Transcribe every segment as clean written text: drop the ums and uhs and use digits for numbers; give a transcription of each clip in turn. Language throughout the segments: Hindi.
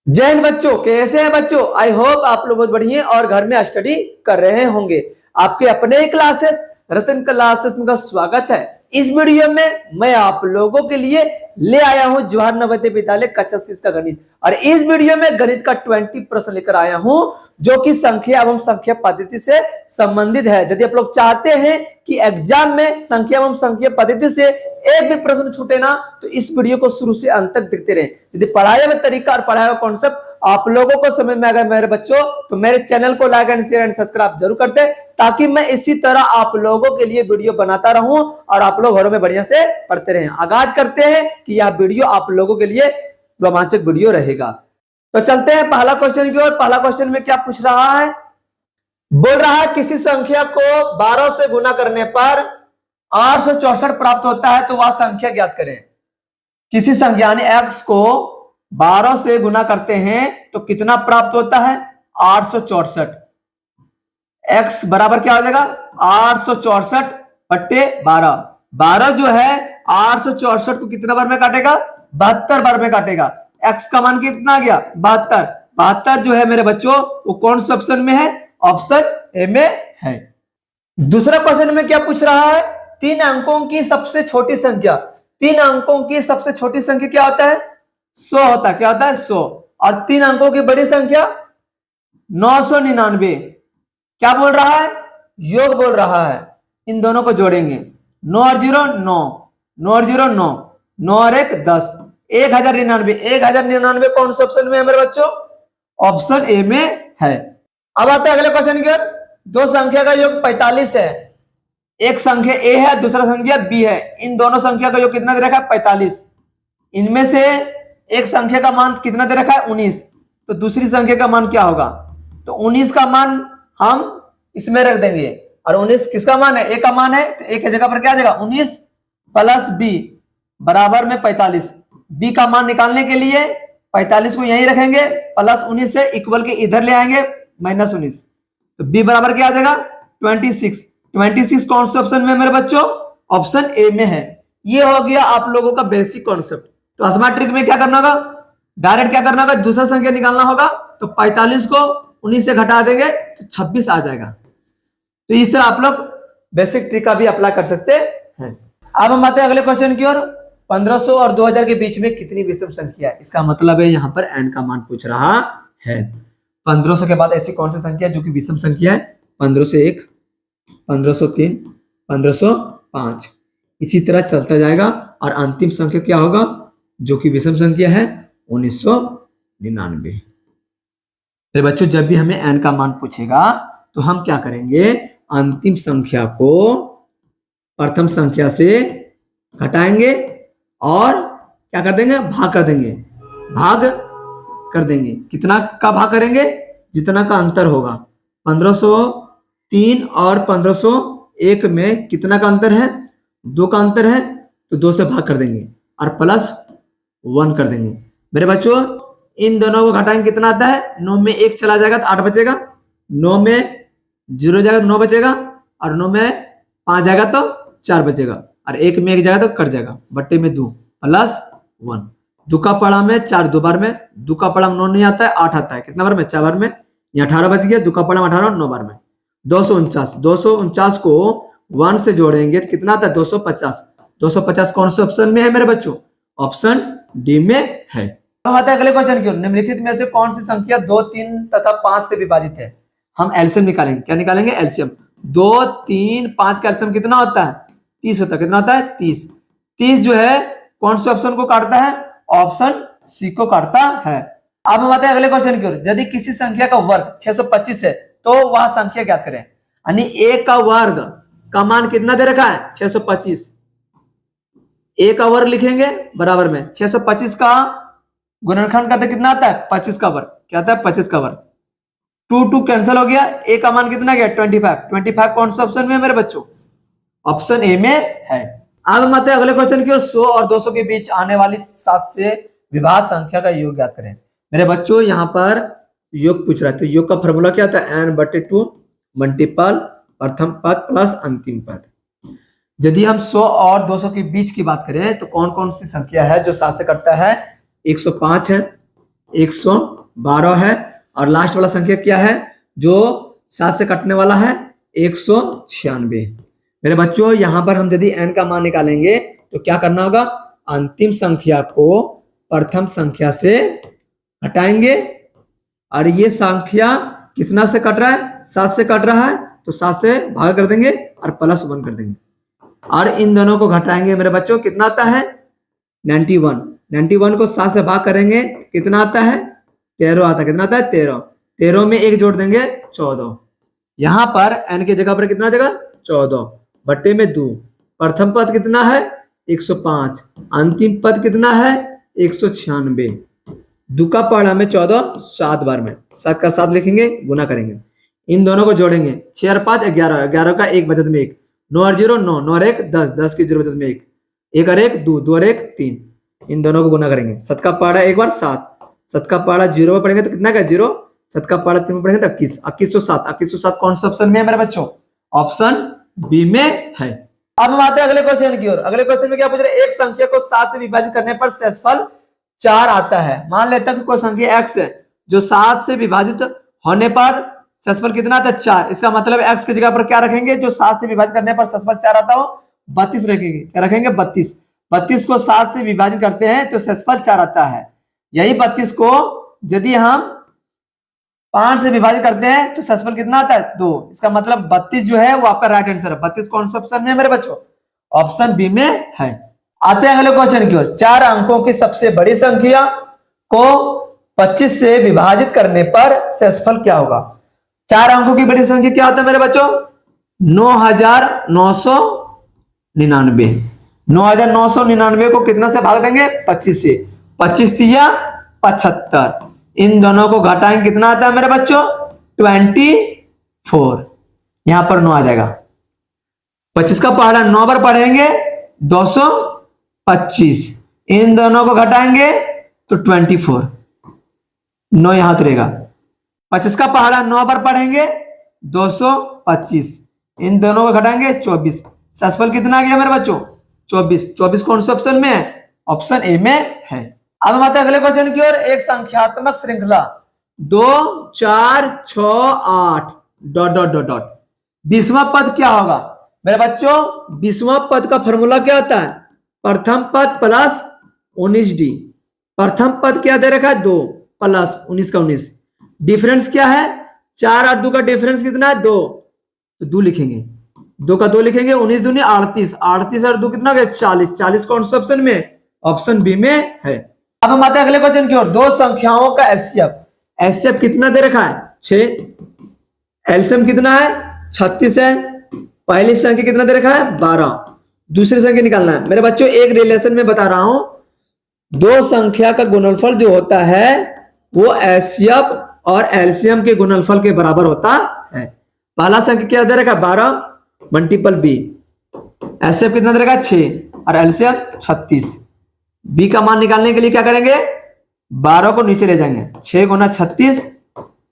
जय हिंद बच्चों, कैसे हैं बच्चों। आई होप आप लोग बहुत बढ़िया और घर में स्टडी कर रहे होंगे। आपके अपने क्लासेस रतन क्लासेस में का स्वागत है। इस वीडियो में मैं आप लोगों के लिए ले आया हूं जवाहर नवोदय विद्यालय कक्षा 6 का गणित। और इस वीडियो में गणित का 20 प्रश्न लेकर आया हूं जो कि संख्या एवं संख्या पद्धति से संबंधित है। यदि आप लोग चाहते हैं कि एग्जाम में संख्या एवं संख्या पद्धति से एक भी प्रश्न छूटे ना, तो इस वीडियो को शुरू से अंत तक देखते रहे। यदि पढ़ाया हुआ तरीका और पढ़ाया हुआ कॉन्सेप्ट आप लोगों को समझ में आ गया मेरे बच्चों, तो मेरे चैनल को like and share and subscribe जरूर करते, ताकि मैं इसी तरह आप लोगों के लिए वीडियो बनाता रहूं और आप लोग घरों में बढ़िया से पढ़ते रहें। आगाज करते हैं कि यह वीडियो आप लोगों के लिए रोमांचक वीडियो रहेगा। तो चलते हैं पहला क्वेश्चन की ओर। पहला क्वेश्चन में क्या पूछ रहा है, बोल रहा है किसी संख्या को 12 से गुना करने पर 864 प्राप्त होता है, तो वह संख्या ज्ञात करें। किसी संख्या यानी x को 12 से गुना करते हैं तो कितना प्राप्त होता है, 864। x बराबर क्या हो जाएगा, 864 बट्टे 12। 12 जो है 864 को कितना बार में काटेगा, 72 बार में काटेगा। x का मान कितना आ गया, 72। 72 जो है मेरे बच्चों वो कौन से ऑप्शन में है, ऑप्शन ए में है। दूसरा क्वेश्चन में क्या पूछ रहा है, 3 अंकों की सबसे छोटी संख्या। 3 अंकों की सबसे छोटी संख्या क्या होता है, 100 होता है। क्या होता है, 100। और 3 अंकों की बड़ी संख्या 999। क्या बोल रहा है, योग बोल रहा है। इन दोनों को जोड़ेंगे, 9 और 0 9, 9 और 0 9, 9 और 1 10, 1099। 1099 कौन से ऑप्शन में है मेरे बच्चों, ऑप्शन ए में है। अब आता है अगले क्वेश्चन की ओर। दो संख्या का योग 45 है। एक संख्या ए है, दूसरा संख्या बी है। इन दोनों संख्या का योग कितना दे रखा है, 45। इनमें से एक संख्या का मान कितना दे रखा है, 19। तो दूसरी संख्या का मान क्या होगा, तो 19 का मान हम इसमें रख देंगे। और 19 किसका मान है, ए का मान है, तो ए की जगह पर क्या आ जाएगा, 19 प्लस बी बराबर में 45। बी का मान निकालने के लिए 45 को यहीं रखेंगे, प्लस 19 से इक्वल के इधर ले आएंगे, माइनस 19। तो बी बराबर क्या आ जाएगा, 26। 26 कौन से ऑप्शन में मेरे बच्चों, ऑप्शन ए में है। ये हो गया आप लोगों का बेसिक कॉन्सेप्ट। तो स्मार्ट ट्रिक में क्या करना होगा, डायरेक्ट क्या करना होगा, दूसरा संख्या निकालना होगा। तो 45 को 19 से घटा देंगे तो 26 आ जाएगा। तो इस तरह आप लोग बेसिक ट्रिक का भी अप्लाई कर सकते हैं। अब हम आते हैं अगले क्वेश्चन की ओर। 1500 और 2000 के बीच में कितनी विषम संख्या है। इसका मतलब है यहाँ पर n का मान पूछ रहा है। 1500 के बाद ऐसी कौन सी संख्या जो कि विषम संख्या है, 1501, 1503, 1505, इसी तरह चलता जाएगा। और अंतिम संख्या क्या होगा जो कि विषम संख्या है, 1999। फिर बच्चों जब भी हमें n का मान पूछेगा तो हम क्या करेंगे, अंतिम संख्या को प्रथम संख्या से घटाएंगे और क्या कर देंगे, भाग कर देंगे। भाग कर देंगे, कितना का भाग करेंगे, जितना का अंतर होगा। 1503 और 1501 में कितना का अंतर है, 2 का अंतर है, तो 2 से भाग कर देंगे और प्लस 1 कर देंगे। मेरे बच्चों इन दोनों को घटाएंगे, कितना आता है, 9 में 1 चला जाएगा तो 8 बचेगा, 9 में 0 जाएगा तो 9 बचेगा, और 9 में 5 जाएगा तो 4 बचेगा, और 1 में 1 जाएगा तो कट जाएगा, बट्टे में 2 प्लस 1। 2 का पड़ा में 4 2 बार में, 2 का पड़ा में 9 नहीं आता है, 8 आता है, कितना बार में, 4 बार में। यहाँ 18 बच गया, 2 का पड़ा में 18 9 बार में। 249, 249 को 1 से जोड़ेंगे तो कितना आता है, 250। 250 कौन से ऑप्शन में है मेरे बच्चों, ऑप्शन डी में है। अब आता है अगले क्वेश्चन की ओर। निम्नलिखित में से कौन सी संख्या 2 3 तथा 5 से विभाजित है। हम एलसीएम निकालेंगे। क्या निकालेंगे, एलसीएम। 2 3 5 का एलसीएम कितना होता है, 30 होता है। कितना होता है, 30। 30 जो है कौन से ऑप्शन को काटता है, ऑप्शन सी को काटता है। अब हम आते हैं अगले क्वेश्चन की ओर। यदि किसी संख्या का वर्ग 625 है तो वह संख्या ज्ञात करें। यानी a का वर्ग का मान कितना दे रखा है, 625। a का वर्ग लिखेंगे बराबर में 625 का गुणनखंड करते कितना आता है, 25 का वर्ग। क्या आता है, 25 का वर्ग। 2 2 कैंसिल हो गया, a का मान कितना गया, 25। 25 कौन सा ऑप्शन में है मेरे बच्चों, ऑप्शन ए में है। अब हम आते हैं अगले क्वेश्चन की ओर। 100 और 200 के बीच आने वाली 7 से विभाज्य संख्या का योग ज्ञात करें। मेरे बच्चों यहाँ पर योग पूछ रहा है, तो योग का फॉर्मूला क्या होता है, n/2 मल्टीपल प्रथम पद प्लस अंतिम पद। यदि हम 100 और 200 के बीच की बात करें तो कौन कौन सी संख्या है जो 7 से कटता है, 105 है, 100 12 है। और लास्ट वाला संख्या क्या है जो 7 से कटने वाला है? 196। मेरे बच्चों यहां पर हम यदि n का मान निकालेंगे तो क्या करना होगा? अंतिम संख्या को प्रथम संख्या से हटाएंगे। और ये संख्या कितना से कट रहा है? 7 से कट रहा है, तो 7 से भाग कर देंगे और +1 कर देंगे। और इन दोनों को घटाएंगे मेरे बच्चों, कितना आता है? 91। 91 को 7 से भाग करेंगे, कितना आता है? 13 आता है। कितना आता है? 13। 13 में 1 जोड़ देंगे, 14। यहां पर n की जगह पर कितना जगह? 14 बट्टे में 2। प्रथम पद कितना है? 105। अंतिम पद कितना है? 196। दो का पहाड़ा में 14 7 बार में 7 का 7 लिखेंगे, गुना करेंगे, इन दोनों को जोड़ेंगे। 6 और 5 11, 11 का 1 बचत में 1, 9 और 0 9, 9 और 1 10, 10 की 0 बचत में 1, 1 और 1 2, 2 और 1 3, इन दोनों को गुना करेंगे। 7 का पहाड़ा एक बार 7, 7 का पहाड़ा 0 में पढ़ेंगे तो कितना का 0, 7 का पहाड़ा 3 में पढ़ेंगे तो 21, 2107। 2107 कौन सा ऑप्शन में है मेरे बच्चों? ऑप्शन बी में है। अब हम आते हैं अगले क्वेश्चन की ओर। अगले क्वेश्चन में क्या पूछ रहे हैं? एक संख्या को 7 से विभाजित करने पर शेषफल 4 आता है। मान लेते हैं कि कोई संख्या x है जो 7 से विभाजित होने पर शेषफल कितना आता है? 4। इसका मतलब x की जगह पर क्या रखेंगे? जो 7 से विभाजित करने पर शेषफल 4 आता हो, 32 रखेंगे। क्या रखेंगे? 32। 32 को 7 से विभाजित करते हैं तो शेषफल 4 आता है। यही 32 को यदि हम 5 से विभाजित करते हैं तो शेषफल कितना आता है? 2। इसका मतलब 32 जो है वो आपका राइट आंसर है। 32 कौन सा ऑप्शन में है मेरे बच्चों? ऑप्शन बी में है। आते हैं अगले क्वेश्चन की ओर। 4 अंकों की सबसे बड़ी संख्या को 25 से विभाजित करने पर शेषफल क्या होगा? 4 अंकों की बड़ी संख्या क्या होता है मेरे बच्चों? 9999। 9999 को कितना से भाग देंगे? 25 से। 25 तिया 75। इन दोनों को घटाएंगे, कितना आता है मेरे बच्चों? 24। यहां पर 9 आ जाएगा। 25 का पहाड़ा 9 बार पढ़ेंगे, 225। इन दोनों को घटाएंगे तो 24। 9 यहां उतरेगा। 25 का पहाड़ा 9 बार पढ़ेंगे, 225। इन दोनों को घटाएंगे 24। शेषफल कितना आ गया मेरे बच्चों? 24। 24 कौन सा ऑप्शन में है? ऑप्शन ए में है। अब हम आते हैं अगले क्वेश्चन की ओर। एक संख्यात्मक श्रृंखला 2 4 6 8 ... 20वां पद क्या होगा मेरे बच्चों? 20वां पद का फॉर्मूला क्या होता है? प्रथम पद प्लस 19d। प्रथम पद क्या दे रखा है? 2 प्लस 19 का 19। डिफरेंस क्या है? 4 और 2 का डिफरेंस कितना है? 2। तो 2 लिखेंगे, 2 का 2 लिखेंगे। 19 दूनी 38, 38 और 2 कितना हो गया? 40। 40 कौन सा ऑप्शन में? ऑप्शन बी में है। अब हम आते हैं अगले क्वेश्चन की ओर। 2 संख्याओं का एचसीएफ कितना दे रखा है? 6। एलसीएम कितना है? 36 है। पहली संख्या कितना दे रखा है? 12। दूसरी संख्या निकालना है मेरे बच्चों। एक रिलेशन में बता रहा हूं, 2 संख्या का गुणनफल जो होता है वो एचसीएफ और एलसीएम के गुणनफल के बराबर होता है। पहला संख्या क्या दे रखा है? 12 मल्टीपल बी। एचसीएफ कितना दे रखा है? 6 और एलसीएम 36। बी का मान निकालने के लिए क्या करेंगे? 12 को नीचे ले जाएंगे। 6 गुना 36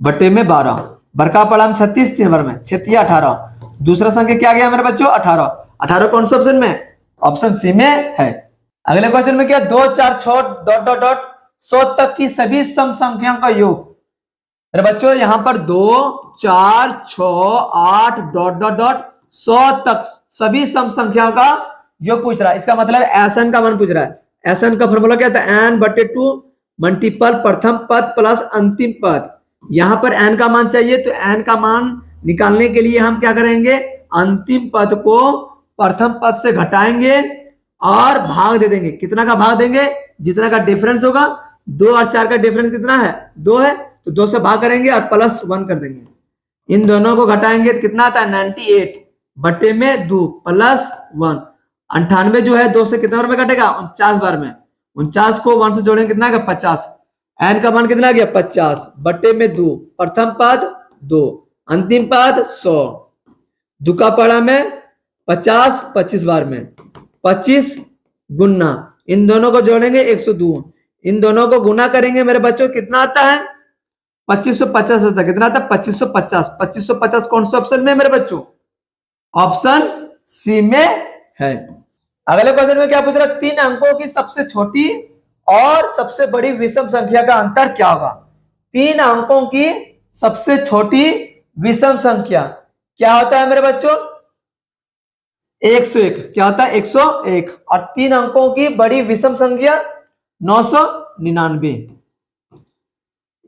बटे में 12। बरका पड़ा में 36 3 बार में 6 तिया 18। दूसरा संख्या क्या गया मेरे बच्चों? 18। 18 कौन सा ऑप्शन में? ऑप्शन सी में है। अगले क्वेश्चन में क्या? 2 4 6 ... 100 तक की सभी सम संख्याओं का योग। मेरे बच्चों यहां पर 2 4 6 8 ... 100 तक सभी सम संख्याओं का योग पूछ रहा है। इसका मतलब एसएन का मान पूछ रहा है। एसएन का फॉर्मूला क्या था? n/2 मल्टीपल प्रथम पद प्लस अंतिम पद। यहां पर n का मान चाहिए तो n का मान निकालने के लिए हम क्या करेंगे? अंतिम पद को प्रथम पद से घटाएंगे और भाग दे देंगे। कितना का भाग देंगे? जितना का डिफरेंस होगा। 2 और 4 का डिफरेंस कितना है? 2 है, तो 2 से भाग करेंगे और +1 कर देंगे। इन दोनों को घटाएंगे तो कितना आता है? 98 बटे में 2 + 1। 98 जो है 2 से कितना बार में कटेगा? 49 बार में। 49 को 1 से जोड़ेंगे, कितना आएगा? 50। n का मान कितना आ गया? 50 बटे में 2। प्रथम पद 2, अंतिम पद 100। 2 का पड़ा में 50 25 बार में 25 गुना। इन दोनों को जोड़ेंगे 102। इन दोनों को गुना करेंगे मेरे बच्चों, कितना आता है? 2550 आता है। कितना आता है? 2550। 2550 कौन सा ऑप्शन में है मेरे बच्चों? ऑप्शन सी में है। अगले क्वेश्चन में क्या पूछ रहा है? 3 अंकों की सबसे छोटी और सबसे बड़ी विषम संख्या का अंतर क्या होगा? तीन अंकों की सबसे छोटी विषम संख्या क्या होता है मेरे बच्चों? 101। क्या होता है? 101। और तीन अंकों की बड़ी विषम संख्या 999।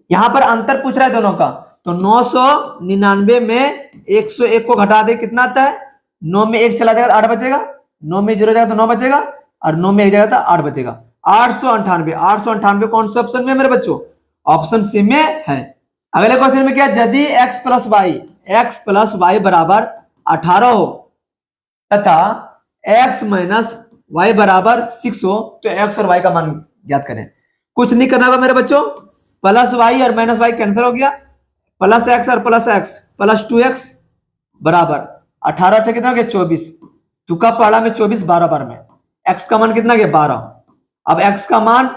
यहां पर अंतर पूछ रहा है दोनों का, तो 999 में 101 को घटा दे, कितना आता है? 9 में 1 चला जाएगा तो 8 बचेगा, 9 में 0 जाएगा तो 9 बचेगा, और 9 में 1 जाएगा तो 8 बचेगा। 898। 898 कौन से ऑप्शन में मेरे बच्चों? ऑप्शन सी में है। अगले क्वेश्चन में क्या? यदि x प्लस वाई बराबर 18 हो तथा x माइनस वाई बराबर 6 हो तो x और y का मान ज्ञात करें। कुछ नहीं करना होगा मेरे बच्चों, प्लस वाई और माइनस वाई कैंसिल हो गया, प्लस एक्स और प्लस एक्स, प्लस 2x बराबर 18 से कितना हो गया? 24। तुका पढ़ा में 24 12 बार में, x का मान कितना गया? 12। अब x का मान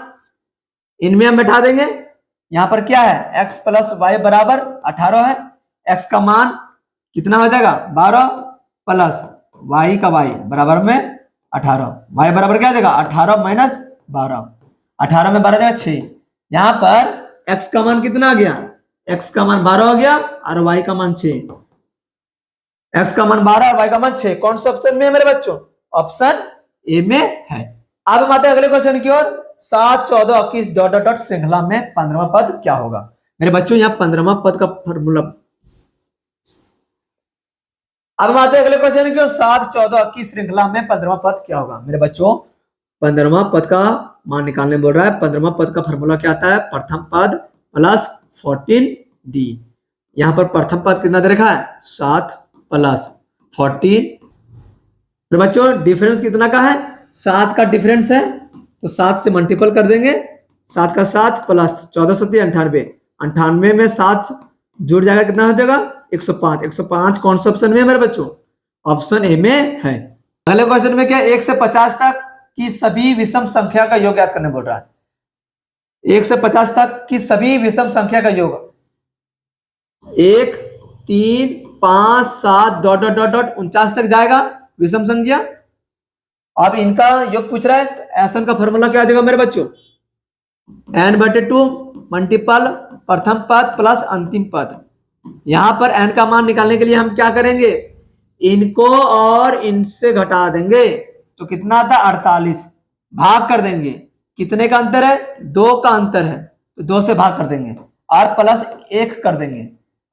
इनमें हम बैठा देंगे, यहां पर क्या है? x प्लस वाई बराबर 18 है, x का मान कितना हो जाएगा? 12 प्लस y का y बराबर में 18, y बराबर क्या हो जाएगा? 18 माइनस 12, 18 में 12 जाएगा 6। यहां पर x का मान कितना आ गया? x का मान 12 हो गया और y का मान 6। x का मान 12 और y का मान 6 कौन सा ऑप्शन में है मेरे बच्चों? ऑप्शन ए में है। अब हम आते हैं अगले क्वेश्चन की ओर। 7, 14, 21 डॉट डॉट डॉट श्रृंखला में 15वां पद क्या होगा? मेरे बच्चों यहाँ 15वां पद का फॉर्मूला। अब हम आते हैं अगले क्वेश्चन की ओर। 7, 14, 21 श्रृंखला में 15वां पद क्या होगा? मेरे बच्चों 15वां पद का मान निकालने बोल रहा है। 15वां पद का फॉर्मूला क्या आता है? प्रथम पद प्लस 14d। यहां पर प्रथम पद कितना दे रखा है? 7 प्लस 14। मेरे बच्चों डिफरेंस कितना का है? 7 का डिफरेंस है तो 7 से मल्टीपल कर देंगे। 7 का 7 प्लस 14 7 98, 98 में 7 जुड़ जाएगा, कितना हो जाएगा? 105। 105 कौन सा ऑप्शन में है मेरे बच्चों? ऑप्शन ए में है। अगले क्वेश्चन में क्या? 1 से 50 तक की सभी विषम संख्या का योग याद करने बोल रहा है। 1 से 50 तक की सभी विषम संख्या का योग 1, 3, 5, 7 डॉट डॉट डॉट डॉट 49 तक जाएगा विषम संख्या। अब इनका योग पूछ रहा है तो एसन का फॉर्मूला क्या आ जाएगा मेरे बच्चों? n/2 मल्टीपल प्रथम पद प्लस अंतिम पद। यहां पर n का मान निकालने के लिए हम क्या करेंगे? इनको और इनसे घटा देंगे तो कितना आता? 48। भाग कर देंगे, कितने का अंतर है? 2 का अंतर है तो 2 से भाग कर देंगे और प्लस 1 कर देंगे,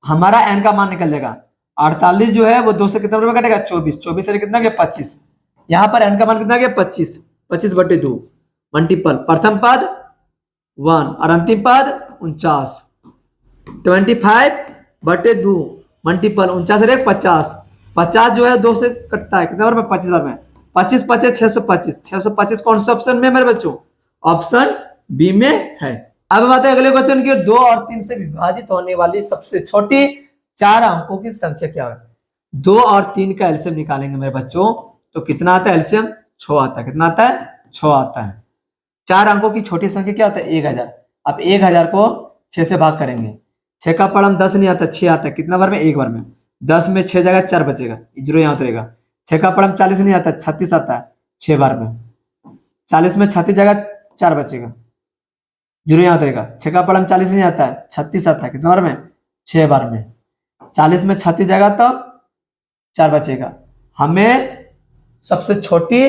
हमारा n का मान निकल जाएगा। 48 जो है वो 2 से कितना कटेगा? 24। 24 से कितना गया? 25। यहां पर n का मान कितना गया? 25। 25/2 मल्टीपल प्रथम पद 1 और अंतिम पद 49। 25/2 मल्टीपल 49 से 50। 50 जो है 2 से कटता है, कितना बार में? 25 बार में। 25 25 625। 625 कौन सा ऑप्शन में मेरे बच्चों? ऑप्शन बी में है। अब हम आते हैं अगले क्वेश्चन की। 2 और 3 से विभाजित होने वाली सबसे छोटी 4 अंकों की संख्या क्या है? 2 और 3 का एलसीएम निकालेंगे मेरे बच्चों तो कितना आता है? एलसीएम 6 आता है। कितना आता है? 6 आता है। 4 अंकों की छोटी संख्या क्या होता है? 1000। अब 1000 को 6 से भाग करेंगे। 6 का पढ़म 10 नहीं आता, 6 आता है। कितना बार में? 1 बार में। 10 में 6 जाएगा, 4 बचेगा, 0 यहाँ उतरेगा। 6 का पढ़म 40 नहीं आता, 36 आता है, 6 बार में। 40 में 36 जाएगा, 4 बचेगा, 0 यहाँ उतरेगा। 6 का पढ़म 40 नहीं आता है, 36 आता है, कितना बार में? 6 बार में। 40 में 36 जाएगा तो 4 बचेगा। हमें सबसे छोटी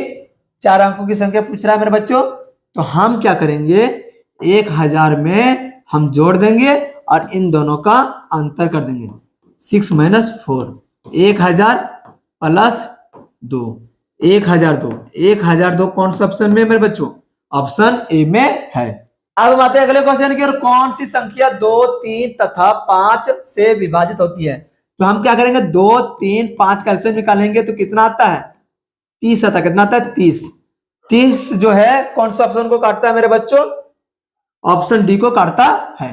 4 अंकों की संख्या पूछ रहा है मेरे बच्चों, तो हम क्या करेंगे? 1000 में हम जोड़ देंगे और इन दोनों का अंतर कर देंगे। 6 - 4, 1000 प्लस 2, 1002। 1002 कौन सा ऑप्शन में है मेरे बच्चों? ऑप्शन ए में है। अब हम आते हैं अगले क्वेश्चन की। और कौन सी संख्या 2, 3 तथा 5 से विभाजित होती है? तो हम क्या करेंगे? 2, 3, 5 का एलसीएम निकालेंगे तो कितना आता है? 30 आता है। कितना आता है? 30। 30 जो है कौन सा ऑप्शन को काटता है मेरे बच्चों? ऑप्शन डी को काटता है।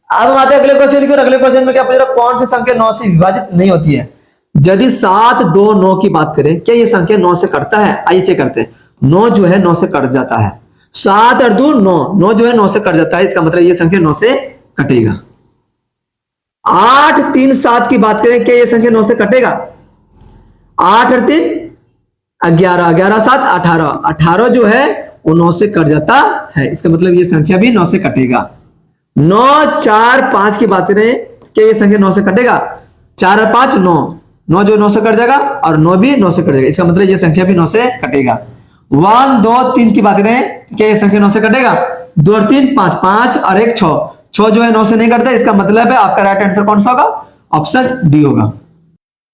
अब हम आते हैं अगले क्वेश्चन की। अगले क्वेश्चन में क्या पूछ रहा है? कौन सी संख्या 9 से विभाजित नहीं होती है? यदि 7, 2, 9 की बात करें, क्या ये संख्या 9 से कटता है? आइए चेक करते हैं। 9 जो है 9 से कट जाता है। 7 और 2 9, 9 जो है 9 से कट जाता है, इसका मतलब ये संख्या 9 से कटेगा। 8, 3, 7 की बात करें, क्या ये संख्या 9 से कटेगा? 8 और 3 11, 11, 7 18, 18 जो है वो 9 से कट जाता है, इसका मतलब ये संख्या भी 9 से कटेगा। 9 4 5 की बात करें, क्या ये संख्या 9 से कटेगा? 4 और 5 9, 9 जो 9 से कट जाएगा और 9 भी 9 से कट जाएगा, इसका मतलब ये संख्या भी 9 से कटेगा। 1 2 3 की बात करें, क्या ये संख्या 9 से कटेगा? 2 और 3 5, 5 और 1 6, 6 जो है 9 से नहीं कटता, इसका मतलब है आपका राइट आंसर कौन सा होगा? ऑप्शन डी होगा।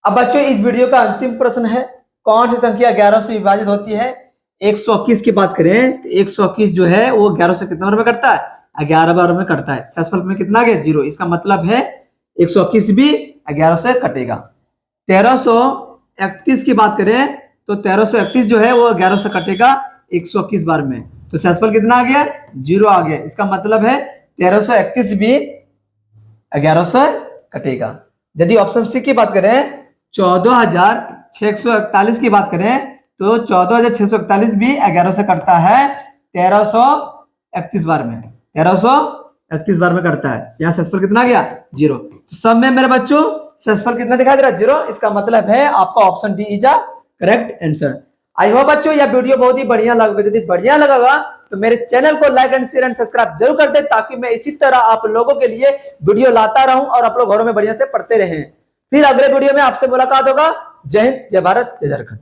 अब बच्चों इस वीडियो का अंतिम प्रश्न है, कौन सी संख्या 11 से विभाजित होती है? 121 की बात करें तो 121 जो है वो 11 से कितना बार में कटता है? 11 बार में कटता है। शेषफल में कितना आ गया? 0। इसका मतलब है 121 भी 11 से कटेगा। 1331 की बात करें तो 1331 जो है वो 11 से कटेगा 121 बार में, तो शेषफल कितना आ गया? 0 आ गया। इसका मतलब है 1331 भी 11 से कटेगा। यदि ऑप्शन सी की बात करें 14,641 की बात करें तो 14,641 भी 11 से कटता है 1331 बार में, 1331 बार में कटता है। यहाँ शेषफल कितना गया? 0। तो सब में मेरे बच्चों शेषफल कितना दिखाई दे रहा है? 0। इसका मतलब है आपका option D is a correct answer. I hope बच्चों यह वीडियो बहुत ही बढ़िया लगा। यदि बढ़िया लगा तो मेरे चैनल को like and share and subscribe जरूर कर दे, ताकि मैं इसी तरह आप लोगों के लिए वीडियो लाता रहूं और आप लोग घरों में बढ़िया से पढ़ते रहें। फिर अगले वीडियो में आपसे मुलाकात होगा। जय हिंद, जय भारत, जय झारखंड।